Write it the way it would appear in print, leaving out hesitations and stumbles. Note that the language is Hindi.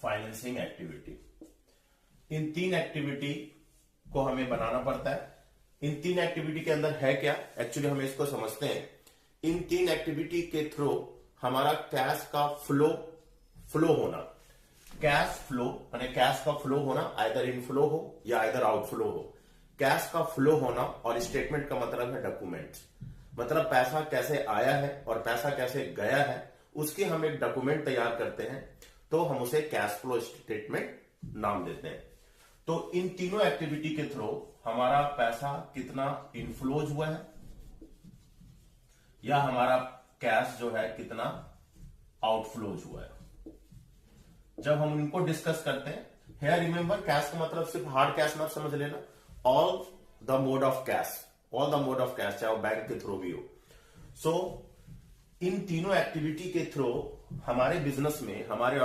Financing activity. इन 3 एक्टिविटी को हमें बनाना पड़ता है। इन 3 एक्टिविटी के अंदर है क्या, एक्चुअली हम इसको समझते हैं। इन 3 एक्टिविटी के थ्रू हमारा कैश का फ्लो होना, कैश फ्लो यानी कैश का फ्लो होना, आइदर इनफ्लो हो या आइदर आउटफ्लो हो। कैश का फ्लो होना और स्टेटमेंट का मतलब है डॉक्यूमेंट्स, मतलब पैसा कैसे आया है और पैसा कैसे गया है, उसके हम एक डॉक्यूमेंट तैयार करते हैं, तो हम उसे कैश फ्लो स्टेटमेंट नाम देते हैं। तो इन तीनों एक्टिविटी के थ्रू हमारा पैसा कितना इनफ्लोज हुआ है या हमारा कैश जो है कितना आउटफ्लोज हुआ है, जब हम इनको डिस्कस करते हैं। हेयर रिमेंबर, कैश का मतलब सिर्फ हार्ड कैश मत समझ लेना, all the mode of cash, चाहे वो बैंक के थ्रू भी हो। सो इन तीनों एक्टिविटी के थ्रू हमारे बिजनेस में, हमारे